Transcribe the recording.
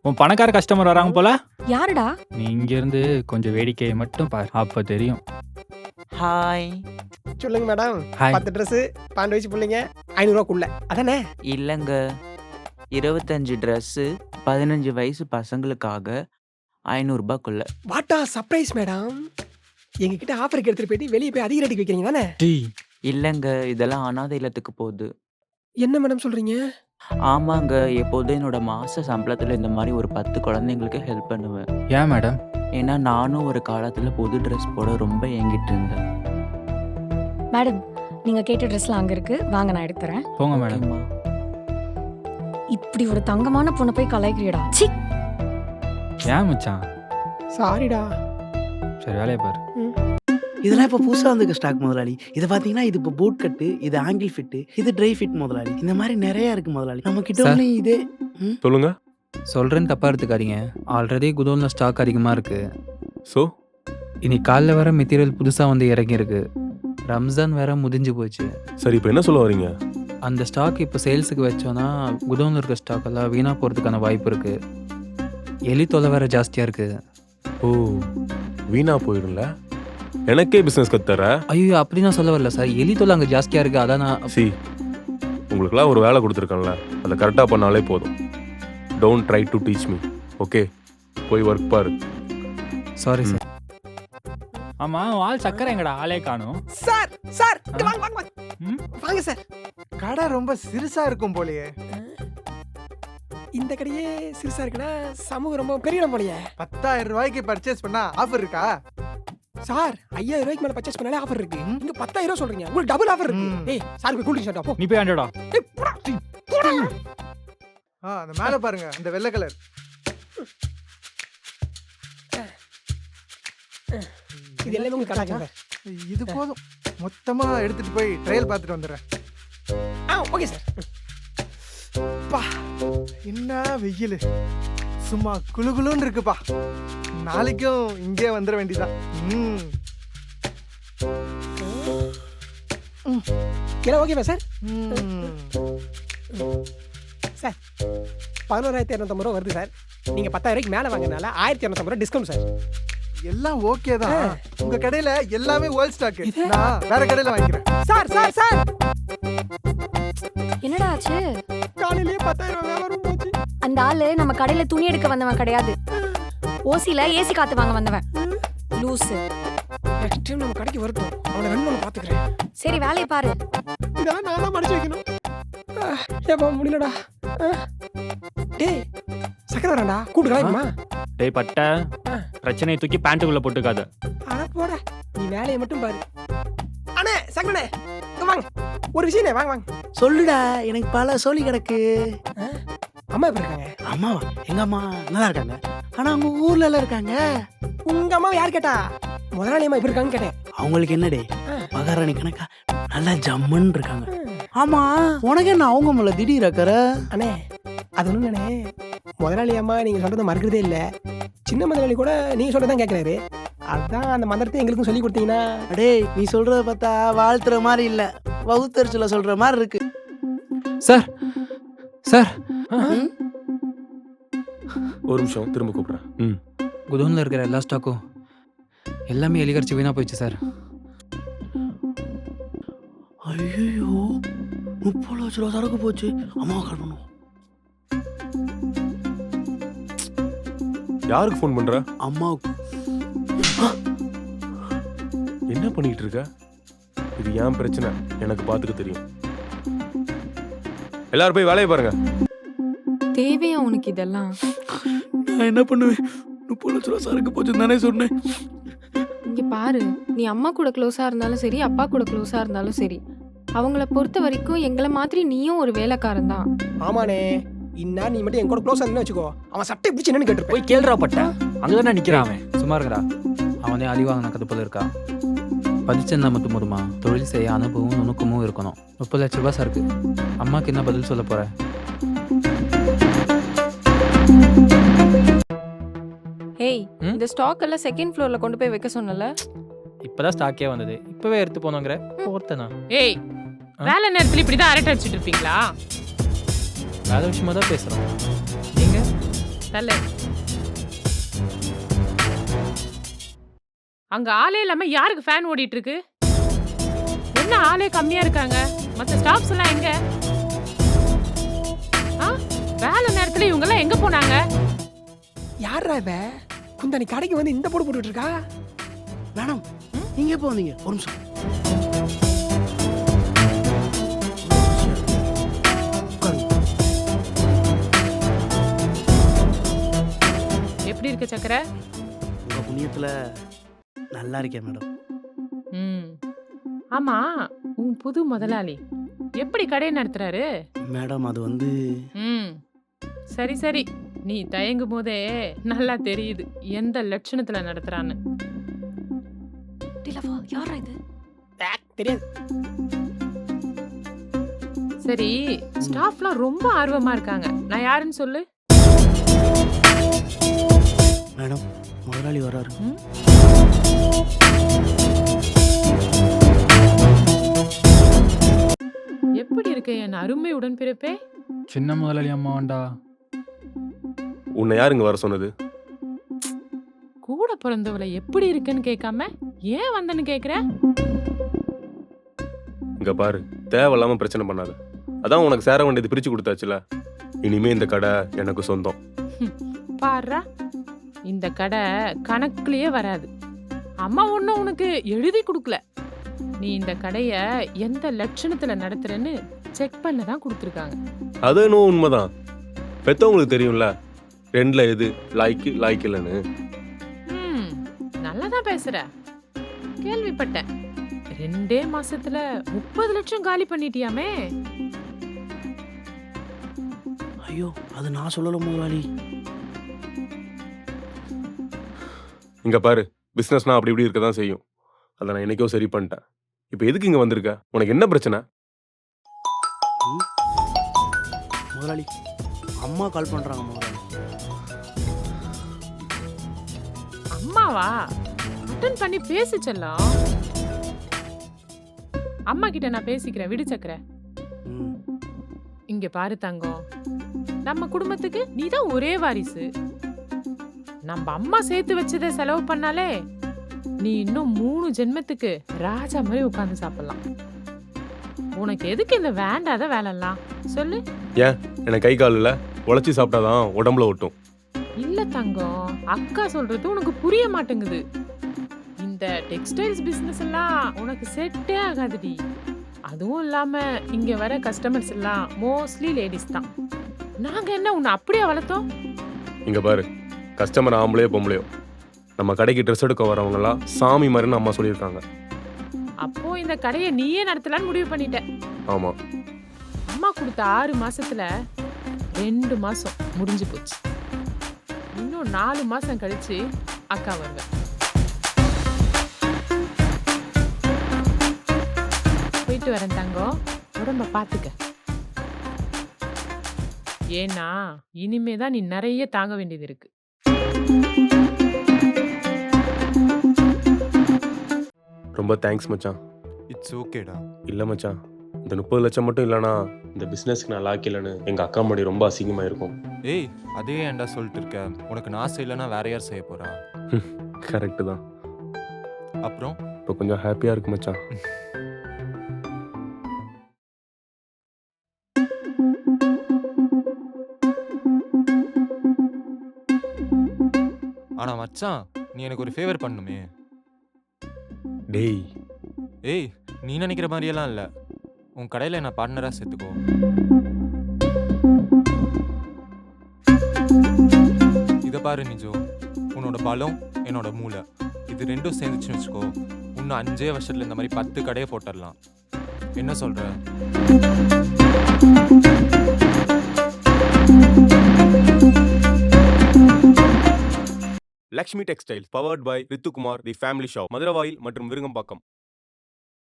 உன் பணக்கார கஸ்டமர் வராங்க போல. யாருடா? நீ இங்க இருந்து கொஞ்சம் வேடிக்கையை மட்டும் பாரு, அப்ப தெரியும். ஹாய். சொல்லுங்க மேடம். ஹாய். 10 ட்ரெஸ் 12 வயசு பிள்ளைங்க 500 ரூபாக்குள்ள அதானே? இல்லைங்க, 25 ட்ரெஸ்ஸு 15 வயசு பசங்களுக்காக 500 ரூபாய்க்குள்ள. வாட்டா சர்ப்ரைஸ் மேடம். எங்ககிட்ட ஆஃபருக்கு எடுத்துட்டு போயிட்டு வெளியே போய் அதிக ரேட்டுக்கு வைக்கிறீங்க தானே? டீ இல்லைங்க, இதெல்லாம் அனாதை இல்லத்துக்கு போகுது. என்ன மேடம் சொல்றீங்க? ஆமாங்க, எப்போதும் என்னோட மாச சம்பளத்தில் இந்த மாதிரி ஒரு 10 குழந்தைங்களுக்கு ஹெல்ப் பண்ணுவேன். ஏன் மேடம்? ஏன்னா நானும் ஒரு காலத்தில் புது ட்ரெஸ் போட ரொம்ப ஏங்கிட்டு இருந்தேன். மேடம், நீங்க கேட்ட ட்ரெஸ்லாம் அங்க இருக்கு, வாங்க நான் எடுத்து தரேன். போங்க மேடம். ஓகேம்மா. இப்படி ஒரு தங்கமான பொண்ணை போய் கலாய்க்கிறியடா. சி. ஏன் மச்சான்? சாரிடா. சரி, வேலையை பாரு. இதெல்லாம் இப்போ புதுசாக வந்துருக்கு ஸ்டாக் முதலாளி. இதை பார்த்தீங்கன்னா இது இப்போ பூட் கட்டு, இது ஆங்கிள் ஃபிட்டு, இது ட்ரை ஃபிட் முதலாளி. இந்த மாதிரி நிறைய இருக்கு முதலாளி. நம்ம கிட்ட சார். ஒன்று இதே. சொல்லுங்க. சொல்றேன்னு தப்பா எடுத்துக்காதீங்க. ஆல்ரெடி குடோன்ல ஸ்டாக் அதிகமா இருக்கு. ஸோ இன்னைக்கு காலைல வர மெட்டீரியல் புதுசா வந்து இறங்கி இருக்கு. ரம்ஜான் வேற முடிஞ்சு போச்சு. சரி, இப்போ என்ன சொல்ல வரீங்க? அந்த ஸ்டாக் இப்போ சேல்ஸுக்கு வச்சோன்னா குடோன்ல இருக்க ஸ்டாக் எல்லாம் வீணா போறதுக்கான வாய்ப்பு இருக்கு. எலி தொலை வேற ஜாஸ்தியா இருக்கு. ஓ, வீணா போயிடும்ல. எனக்கே பிஸ்னஸ் கத்துற. ஐயோ, அப்படி நான் சொல்ல வரல சார். எலி தொலை அங்கே ஜாஸ்தியா இருக்கு, அதான் நான். சி, உங்களுக்குலாம் ஒரு வேலை கொடுத்துருக்கேன்ல, அதை கரெக்டாக பண்ணாலே போதும். Don't try to teach me. Okay, போய் ஒர்க் பாரு. Sorry sir. ஆமா, ஆள் சக்கரை எங்கடா? ஆளே காணும். சார் சார் இங்க வாங்க வாங்க வாங்க. ம்? வாங்க சார். கடை ரொம்ப சிறுசா இருக்கும் போலயே. இந்த கடையே சிறுசா இருக்குன்னா சமூகம் ரொம்ப பெரிய இடம் போலயே. 10,000 ரூபாய்க்கு பர்ச்சேஸ் பண்ணா ஆஃபர் இருக்கா? சார் 5000 ரூபாய்க்கு மேல பர்ச்சேஸ் பண்ணாலே ஆஃபர் இருக்கு. இங்க 10,000 ரூபாய் சொல்றீங்க, உங்களுக்கு டபுள் ஆஃபர் இருக்கு. ம். ஏய் சார் போய் கூல் ட்ரிங்க்ஸ் சாப்பிட்டு வா, போ. நீ போய் ஆண்டடா. ஏய் போடா. போடா. அந்த மேல பாருங்க, அந்த வெள்ளை கலர். இது எல்லாமே உங்களுக்கு கரெக்டா சார். இது போதும். மொத்தமா எடுத்துட்டு போய் ட்ரையல் பார்த்துட்டு வந்துடுறேன். Okay sir. பா, என்ன வெயில். சும்மா குளுகுளுன்னு இருக்குப்பா. நாளைக்கும் இங்கே வந்துட வேண்டியதான். எல்லாம் ஓகேவா சார்? ம். சார் 11,250 ரூபா வருது சார். நீங்க 10,000 ரூபாய்க்கு மேல வாங்கினால 1,250 ரூபா டிஸ்கவுண்ட் சார். எல்லாம் ஓகே தான். உங்க கடையில எல்லாமே வேர்ல்ட் ஸ்டாக். நான் வேற கடையில வாங்கிக்கிறேன். சார் சார் சார் என்னடா ஆச்சு? காலையிலேயே 10,000 ரூபாய் வியாபாரம் போச்சு. அந்த ஆளு நம்ம கடையில துணி எடுக்க வந்தவன் கிடையாது. ஓசில ஏசி காத்து வாங்க வந்தவன். லூசு. நெக்ஸ்ட் டைம் நம்ம கடைக்கு வரட்டும், அவனை ரன் பண்ண பாத்துக்கிறேன். சரி, வேலையை பாரு. இதெல்லாம் நான் தான் மடிச்சு வைக்கணும். ஏப்பா முடியலடா. டேய் சக்கரை வரேன்டா, கூட்டு கலாய்மா. டேய் பட்ட, பிரச்சனையை தூக்கி பேண்ட்டுக்குள்ள போட்டுக்காத. அட போடா, நீ வேலையை மட்டும் பாரு. அண்ணே சக்கரண்ணே இங்க வாங்க, ஒரு விஷயம் வாங்க வாங்க. சொல்லுடா, எனக்கு பல சோழி கிடக்கு. அம்மா எப்படி இருக்காங்க? அம்மாவா? எங்க அம்மா நல்லா இருக்காங்க. ஆனா அவங்க ஊர்ல எல்லாம் இருக்காங்க. உங்க அம்மாவை யார் கேட்டா? முதலாளி அம்மா எப்படி இருக்காங்கன்னு கேட்டேன். அவங்களுக்கு என்னடே மகாராணி கணக்கா நல்லா ஜம்முன்னு இருக்காங்க. ஆமா, உனக்கு என்ன அவங்க மேல திடீர் அக்கற? அண்ணே அது ஒண்ணும் இல்லண்ணே, முதலாளி அம்மா நீங்க சொல்றதை மறக்கிறதே இல்ல. சின்ன முதலாளி கூட நீங்க சொல்றதான் கேட்கிறாரு. அதான் அந்த மந்திரத்தை எங்களுக்கும் சொல்லி கொடுத்தீங்கன்னா. அடே, நீ சொல்றத பார்த்தா வாழ்த்துற மாதிரி இல்ல, வகுத்தறிச்சல சொல்ற மாதிரி இருக்கு. சார் சார், ஒரு நிமிஷம், திரும்ப கூப்பிட்றேன். குடோன்ல இருக்கிற எல்லா ஸ்டாக்கும் எல்லாமே எலிகரிச்சு வீணா போயிடுச்சு சார். ஐயோ, 30 லட்ச ரூபா சரக்கு போச்சு. அம்மாவை கால் பண்ணுவோம். யாருக்கு ஃபோன் பண்ற? அம்மாவுக்கு. என்ன பண்ணிட்டு இருக்க? இது ஏன் பிரச்சனை, எனக்கு பார்த்துக்க தெரியும். எல்லாரும் போய் வேலையை பாருங்க. தேவையா உனக்கு இதெல்லாம்? நான் என்ன பண்ணுவேன்? 30 லட்ச ரூபா சரக்கு போச்சுன்னு தானே சொன்னேன். இங்க பாரு, நீ அம்மா கூட க்ளோஸா இருந்தாலும் சரி, அப்பா கூட க்ளோஸா இருந்தாலும் சரி, அவங்கள பொறுத்த வரைக்கும் எங்களை மாதிரி நீயும் ஒரு வேலைக்காரன் தான். ஆமாண்ணே, இன்னா நீ மட்டும் என் கூட க்ளோஸ் ஆனு வச்சுக்கோ, அவன் சட்டை பிடிச்சி என்னன்னு கேட்டு போய் கேள்றா பட்ட, அங்கதானே நிக்கிறான் அவன். சும்மா இருக்கடா, அவனே அடி வாங்கின கதை போல இருக்கா. படிச்சா மட்டும் போதுமா? தொழில் செய்ய அனுபவம் நுணுக்கமும் இருக்கணும். 30 லட்ச ரூபாய் சாருக்கு. அம்மாக்கு என்ன பதில் சொல்ல போற? ஏய், இந்த ஸ்டாக் எல்லாம் செகண்ட் ஃப்ளோர்ல கொண்டு போய் வைக்க சொன்னல. இப்பதான் ஸ்டாக்கே வந்தது, இப்பவே எடுத்து போனோங்கிற போர்த்தனா? ஏய், வேலை நேரத்துல இப்படிதான் அரட்டை அடிச்சுட்டு இருப்பீங்களா? வேலை விஷயமா தான் பேசுறோம். நீங்க தள்ளு. அங்க ஆளே இல்லாம யாருக்கு ஃபேன் ஓடிட்டு இருக்கு? என்ன ஆளே கம்மியா இருக்காங்க? மத்த ஸ்டாஃப்ஸ் எல்லாம் எங்க? வேலை நேரத்துல இவங்க எல்லாம் எங்க போனாங்க? யாரா இவ குந்தாணி கடைக்கு வந்து இந்த போடு போட்டுட்டு இருக்கா? மேடம் நீங்க எப்போ வந்தீங்க? ஒரு நிமிஷம். எப்படி இருக்கு சக்கரை? உங்க புண்ணியத்துல நல்லா இருக்கேன் மேடம். ஆமா, உன் புது முதலாளி எப்படி கடை நடத்துறாரு? மேடம் அது வந்து சரி சரி, நீ தயங்கும் போதே நல்லா தெரியுது எந்த லட்சணத்துல நடத்துறான்னு. டிலவா யாரா இது? தெரியாது. சரி, ஸ்டாஃப்லாம் ரொம்ப ஆர்வமா இருக்காங்க. நான் யாருன்னு சொல்லு. மேடம் முதலாளி வராரு. எப்படி இருக்க என் அருமை உடன்பிறப்பே? சின்ன முதலாளி அம்மாவாண்டா. உன்னை யார் இங்கே வர சொன்னது? கூட பிறந்தவளை எப்படி இருக்குன்னு கேட்காம ஏன் வந்தன்னு கேக்குற? இங்கே பாரு, தேவையில்லாமல் பிரச்சனை பண்ணாத. அதான் உனக்கு சேர வேண்டியது பிரித்து கொடுத்தாச்சுல. இனிமே இந்த கடை எனக்கு சொந்தம். பாருடா, இந்த கடை கணக்குலயே வராது. அம்மா ஒன்னும் உனக்கு எழுதி கொடுக்கல. நீ இந்த கடைய எந்த லட்சணத்துல நடத்துறன்னு செக் பண்ண தான் கொடுத்துருக்காங்க. அது இன்னும் உண்மைதான். பெத்தவங்களுக்கு தெரியும்ல ரெண்டுல எது லாய்க்கு இல்லைன்னு. நல்லா தான் பேசுற. கேள்விப்பட்டேன் 2 மாசத்துல 30 லட்சம் காலி பண்ணிட்டியாமே. ஐயோ அது நான் சொல்லல முதலாளி. இங்க பாரு, பிசினஸ்னா அப்படி இப்படி இருக்க தான் செய்யும். அதை நான் என்னைக்கோ சரி பண்ணிட்டேன். இப்போ எதுக்கு இங்க வந்திருக்க? உனக்கு என்ன பிரச்சனை? முதலாளி அம்மா கால் பண்றாங்க முதலாளி. அம்மாவா? அட்டன் பண்ணி பேசி செல்லம். அம்மா கிட்ட நான் பேசிக்கிறேன், விடு சக்கரை. இங்க பாரு தங்கம், நம்ம குடும்பத்துக்கு நீதான் ஒரே வாரிசு. நம்ம அம்மா சேர்த்து வச்சதை செலவு பண்ணாலே நீ இன்னும் 3 ஜென்மத்துக்கு ராஜா மாதிரி உட்கார்ந்து சாப்பிடலாம். உனக்கு எதுக்கு இந்த வேண்டாத வேலைலாம் சொல்லு. ஏன் எனக்கு கை கால் இல்ல? உழைச்சி சாப்பிட்டாதான் உடம்புல ஒட்டும். இல்ல தங்கம், அக்கா சொல்றது உனக்கு புரிய மாட்டேங்குது. இந்த டெக்ஸ்டைல்ஸ் பிசினஸ் எல்லாம் உனக்கு செட்டே ஆகாதுடி. அதுவும் இல்லாம இங்க வர கஸ்டமர்ஸ் எல்லாம் மோஸ்ட்லி லேடிஸ் தான். நாங்க என்ன உன்னை அப்படியே வளர்த்தோம்? இங்க பாரு, கஸ்டமர் ஆம்பளையோ பொம்பளையோ, நம்ம கடைக்கு ட்ரெஸ் எடுக்க வரவங்கலாம் சாமி மாதிரின்னு அம்மா சொல்லியிருக்காங்க. அப்போ இந்த கடையை நீயே நடத்தலான்னு முடிவு பண்ணிட்ட. ஆமா. அம்மா கொடுத்த 6 மாசத்துல 2 மாசம் முடிஞ்சு போச்சு. இன்னும் 4 மாசம் கழிச்சு அக்கா வருவேன். போயிட்டு வரேன் தங்கம், உடம்ப பாத்துக்க. ஏன்னா இனிமேதான் நீ நிறைய தாங்க வேண்டியது இருக்கு. ரொம்ப தேங்க்ஸ் மச்சான். இட்ஸ் ஓகேடா. இல்ல மச்சான், இந்த 30 லட்சம் மட்டும் இல்லைனா இந்த பிஸ்னஸ்க்கு நான் லாக்கிலன்னு எங்க அக்கா முன்னாடி ரொம்ப அசிங்கமா இருக்கும். ஏய், அதே ஏன்டா சொல்லிட்டு இருக்க? உனக்கு நான் செய்யலைன்னா வேற யார் செய்ய போறா? கரெக்டு தான். அப்புறம் இப்போ கொஞ்சம் ஹாப்பியா இருக்கு மச்சான். ஆனா மச்சான், நீ எனக்கு ஒரு ஃபேவர் பண்ணுமே. டேய், ஏய், நீ நினைக்கிற மாதிரியெல்லாம் இல்லை. உன் கடையில் என்ன பார்ட்னராக சேர்த்துக்கோ. இதை பாரு நிஜோ, உன்னோட பலம் என்னோட மூளை இது ரெண்டும் சேர்ந்துச்சுன்னு வச்சுக்கோ, இன்னும் 5 வருஷத்துல இந்த மாதிரி 10 கடையை போட்டுடலாம். என்ன சொல்ற? Lakshmi textiles powered by Rithukumar the family shop, Maduravoyal மற்றும் விருங்கம்பாக்கம்.